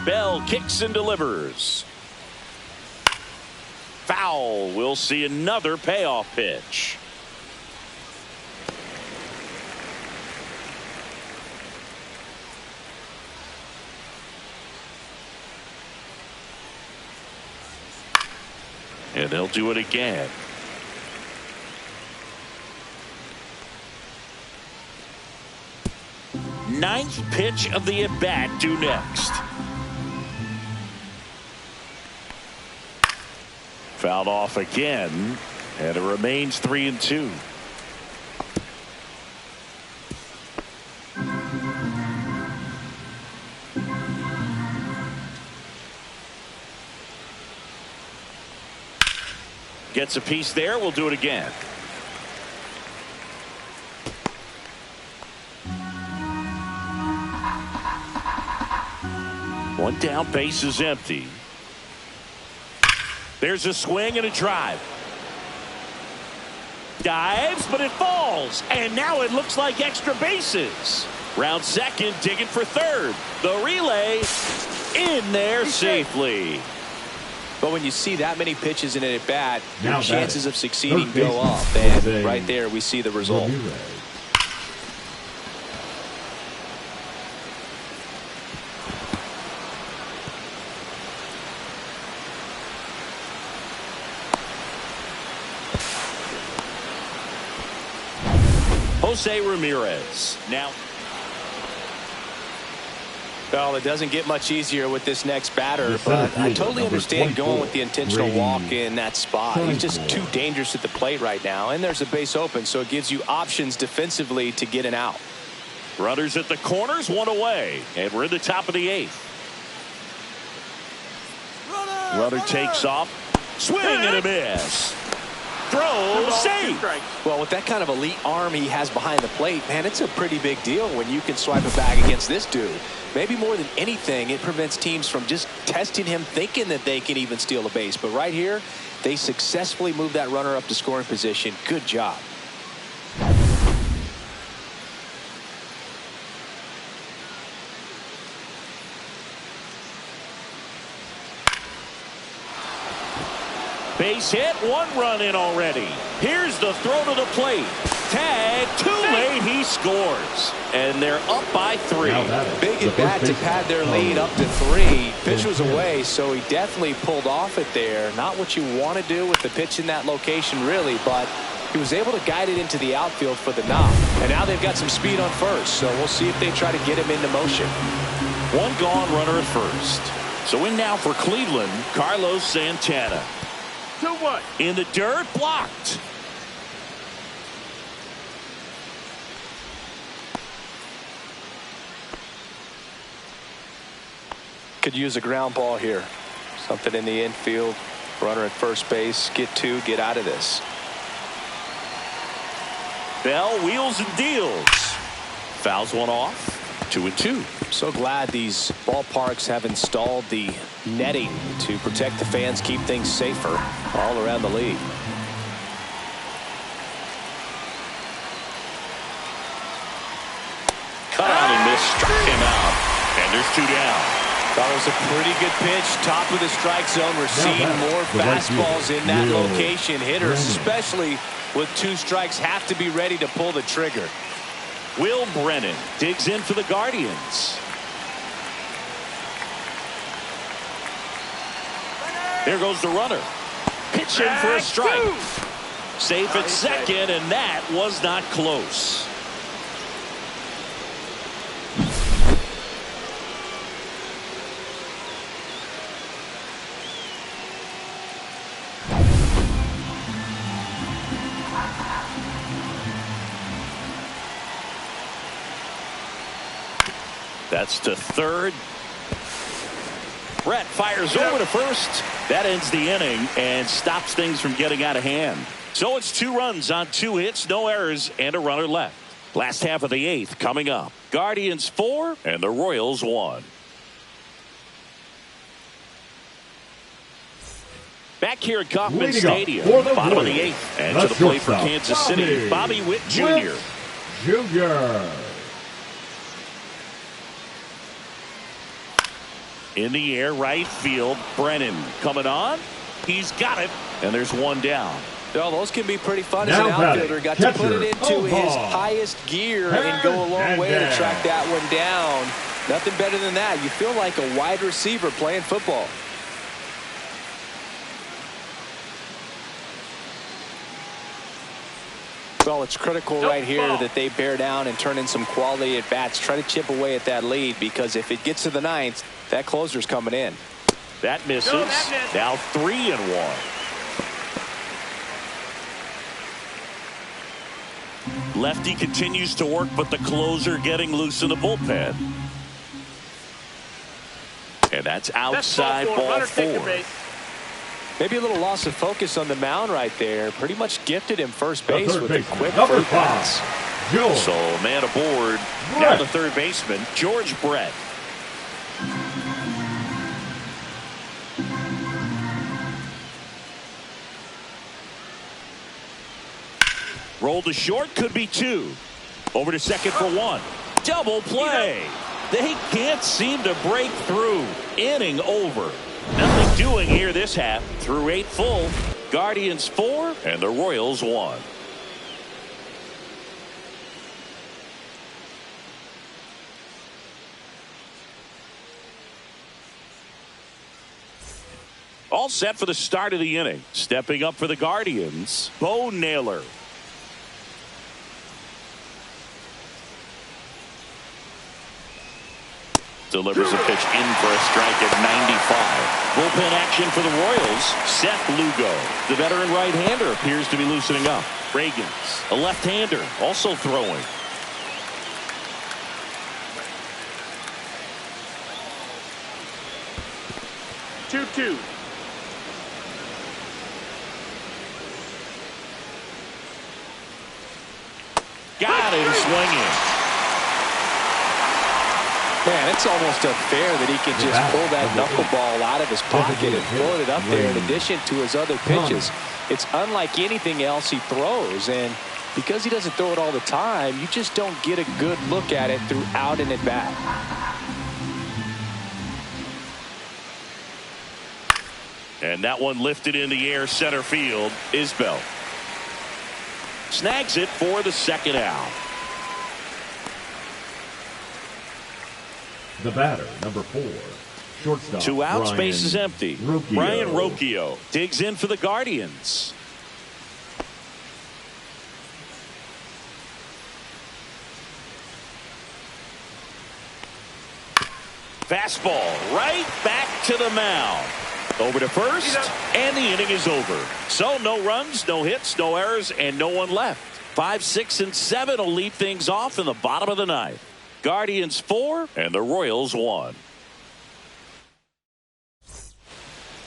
Bell kicks and delivers. Foul. We'll see another payoff pitch. And they'll do it again. Ninth pitch of the at-bat due next. Fouled off again, and it remains 3-2. Gets a piece there. We'll do it again. One down, base is empty. There's a swing and a drive. Dives, but it falls. And now it looks like extra bases. Round second, digging for third. The relay in there safely. But when you see that many pitches in an at-bat, your Now chances of succeeding third go baseman, up. And Jose right there, we see the result. Jose Ramirez. Now, well, it doesn't get much easier with this next batter, but I totally understand going with the intentional walk in that spot. He's just too dangerous at the plate right now, and there's a base open, so it gives you options defensively to get an out. runners at the corners, one away, and we're in the top of the 8th. Runner takes off, swing and a miss. Throw, save. Well, with that kind of elite arm he has behind the plate, man, it's a pretty big deal when you can swipe a bag against this dude. Maybe more than anything, it prevents teams from just testing him, thinking that they can even steal a base. But right here, they successfully move that runner up to scoring position. Good job. Base hit, 1 run in already. Here's the throw to the plate. tag. Too late. He scores. And they're up by 3. Big at bat to pad their lead up to 3. Pitch was away, so he definitely pulled off it there. Not what you want to do with the pitch in that location, really, but he was able to guide it into the outfield for the knock. And now they've got some speed on first, so we'll see if they try to get him into motion. 1 gone, runner at first. So in now for Cleveland, Carlos Santana. 2-1. In the dirt, blocked. Could use a ground ball here. Something in the infield. Runner at first base. Get 2, get out of this. Bell wheels and deals. Fouls one off. 2-2. So glad these ballparks have installed the netting to protect the fans, keep things safer all around the league. Cut on and missed. Struck him out. And there's 2 down. That was a pretty good pitch. Top of the strike zone. We're seeing more fastballs in that location. Hitters, especially with 2 strikes, have to be ready to pull the trigger. Will Brennan digs in for the Guardians. There goes the runner. Pitch in for a strike. Safe at second, and that was not close. That's to third. Brett fires over to first. That ends the inning and stops things from getting out of hand. So it's 2 runs on 2 hits, no errors, and a runner left. Last half of the 8th coming up. Guardians 4 and the Royals 1. Back here at Kauffman Stadium, bottom of the 8th, and to the plate for Kansas City, Bobby Witt Jr. In the air, right field. Brennan coming on. He's got it. And there's 1 down. Well, those can be pretty fun as an outfielder. Got to put it into his highest gear and go a long way to track that one down. Nothing better than that. You feel like a wide receiver playing football. Well, it's critical right here that they bear down and turn in some quality at bats. Try to chip away at that lead, because if it gets to the 9th, that closer's coming in. That misses. Now 3-1. Lefty continues to work, but the closer getting loose in the bullpen. And that's outside ball 4. Maybe a little loss of focus on the mound right there. Pretty much gifted him first base with a quick first pass. So man aboard. Now the third baseman, George Brett. Roll to short, could be 2. Over to second for 1. Double play. They can't seem to break through. Inning over. Nothing doing here this half. Through 8 full. Guardians 4 and the Royals 1. All set for the start of the inning. Stepping up for the Guardians, Bo Naylor. Delivers a pitch in for a strike at 95. Bullpen action for the Royals. Seth Lugo. The veteran right-hander appears to be loosening up. Reagans, a left-hander, also throwing. Two. Got him swinging. Man, it's almost unfair that he can just pull that knuckleball out of his pocket and float it up there in addition to his other pitches. It's unlike anything else he throws, and because he doesn't throw it all the time, you just don't get a good look at it throughout an at-bat. And that one lifted in the air, center field, Isbell. snags it for the second out. The batter, number 4. Shortstop. 2 outs, Brian base is empty. Rocchio. Brian Rocchio digs in for the Guardians. Fastball right back to the mound. Over to first, and the inning is over. So no runs, no hits, no errors, and no one left. 5, 6, and 7 will lead things off in the bottom of the ninth. Guardians 4 and the Royals 1.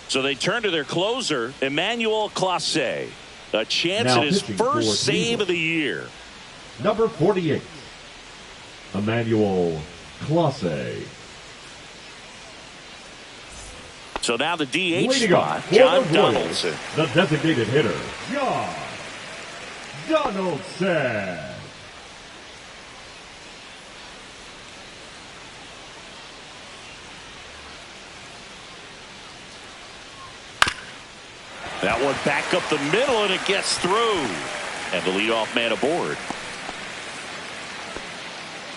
So they turn to their closer, Emmanuel Clase. A chance Now at his pitching first for save Cleveland. of the year. Number 48. Emmanuel Clase. So now the DH Leading spot, off for John the Royals, Donaldson. the designated hitter, John Donaldson. That one back up the middle, and it gets through. And the leadoff man aboard.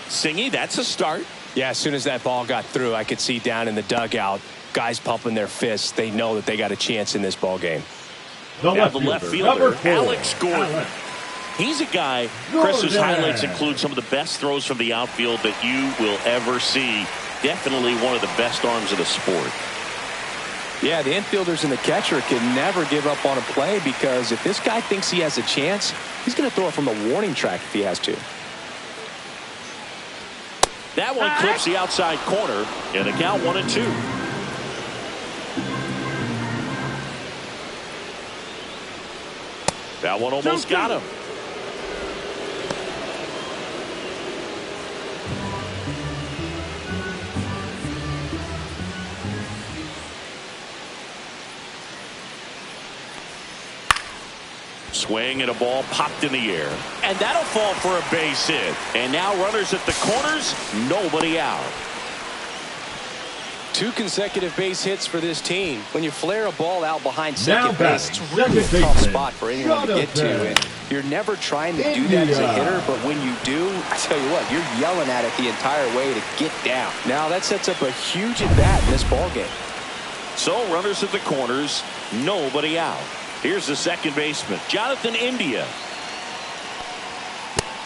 Singy, that's a start. Yeah, as soon as that ball got through, I could see down in the dugout, guys pumping their fists. They know that they got a chance in this ball game. The Now left the left fielder, number fielder, 4, Alex Gordon. Alex. He's a guy, Chris's Gordon. highlights include some of the best throws from the outfield that you will ever see. Definitely one of the best arms of the sport. Yeah, the infielders and the catcher can never give up on a play, because if this guy thinks he has a chance, he's going to throw it from the warning track if he has to. That one clips the outside corner, and the count 1-2. That one almost got him. Swing and a ball popped in the air. And that'll fall for a base hit. And now runners at the corners, nobody out. 2 consecutive base hits for this team. When you flare a ball out behind Now second base, it's batting, really a second tough baseman, spot for anyone to get to. Jonathan. And you're never trying to do that as a hitter, but when you do, I tell you what, you're yelling at it the entire way to get down. Now that sets up a huge at-bat in this ball game. So runners at the corners, nobody out. Here's the second baseman, Jonathan India.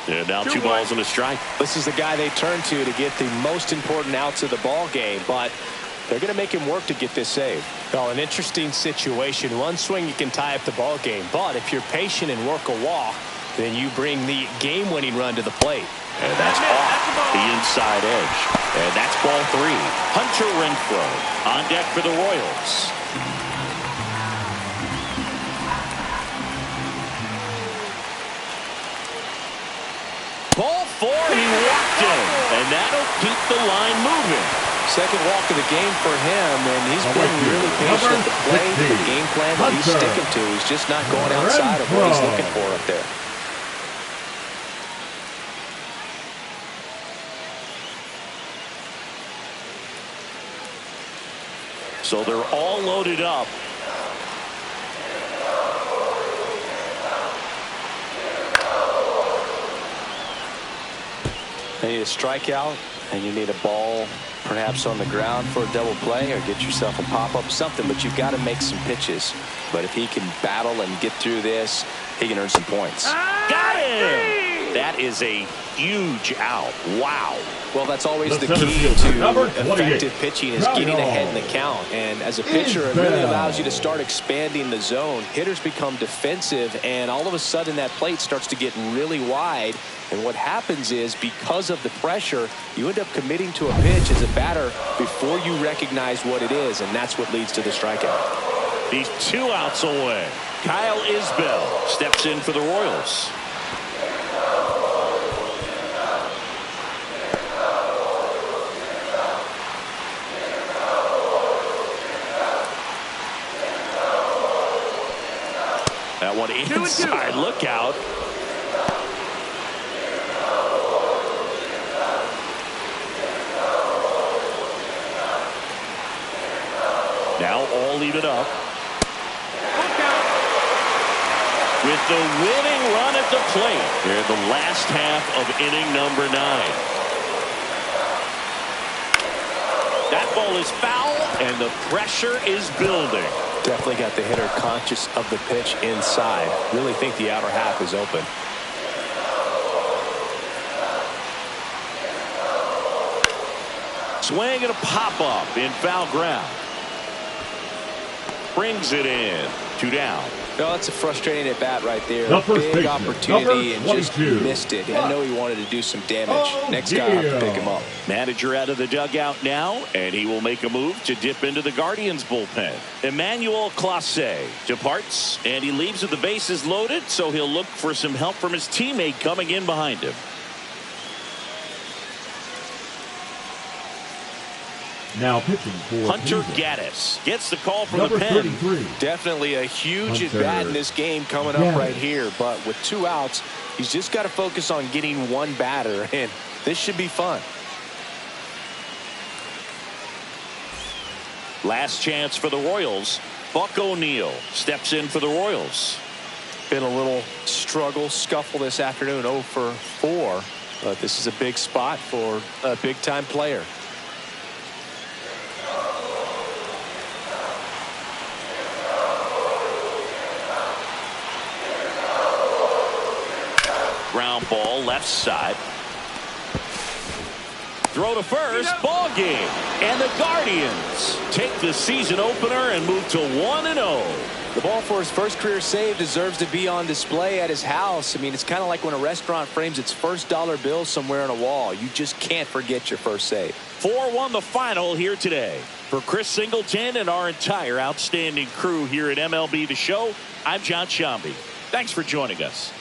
And now 2 balls and a strike. This is the guy they turn to get the most important outs of the ball game, but they're going to make him work to get this save. Well, an interesting situation. One swing you can tie up the ball game, but if you're patient and work a walk, then you bring the game-winning run to the plate. And that's off the inside edge. And that's ball 3. Hunter Renfroe on deck for the Royals. Ball 4, he walked him. And that'll keep the line moving. Second walk of the game for him, and he's been really patient at the plate. The game plan that he's sticking to, he's just not going outside of what he's looking for up there. So they're all loaded up. You need a strikeout, and you need a ball perhaps on the ground for a double play, or get yourself a pop-up, something, but you've got to make some pitches. But if he can battle and get through this, he can earn some points. Got him! That is a huge out. Wow. Well, that's always the The key center to fielder, effective pitching, is getting ahead in the count. And as a pitcher, it really allows you to start expanding the zone. Hitters become defensive, and all of a sudden that plate starts to get really wide. And what happens is, because of the pressure, you end up committing to a pitch as a batter before you recognize what it is, and that's what leads to the strikeout. He's 2 outs away. Kyle Isbell steps in for the Royals. That one inside, look out. Now all even up. with the winning run at the plate here in the last half of inning number 9. That ball is foul, and the pressure is building. Definitely got the hitter conscious of the pitch inside. Really think the outer half is open. Swing and a pop-up in foul ground. Brings it in. 2 down. No, that's a frustrating at bat right there. The first Big baseman, opportunity and just 22. missed it. I know he wanted to do some damage. Next guy will have to pick him up. Manager out of the dugout now, and he will make a move to dip into the Guardians bullpen. Emmanuel Clase departs, and he leaves with the bases loaded, so he'll look for some help from his teammate coming in behind him. Now pitching for Hunter Cleveland. Gaddis gets the call from Number the pen. 33. Definitely a huge Hunter at bat in this game coming up right here. But with 2 outs, he's just got to focus on getting 1 batter, and this should be fun. Last chance for the Royals. Buck O'Neil steps in for the Royals. Been a little struggle, scuffle this afternoon, 0 for 4. But this is a big spot for a big-time player. Ground ball left side. Throw to first. Ball game. And the Guardians take the season opener and move to 1-0. The ball for his first career save deserves to be on display at his house. I mean, it's kind of like when a restaurant frames its first dollar bill somewhere on a wall. You just can't forget your first save. 4-1 the final here today. For Chris Singleton and our entire outstanding crew here at MLB The Show, I'm John Shambi. Thanks for joining us.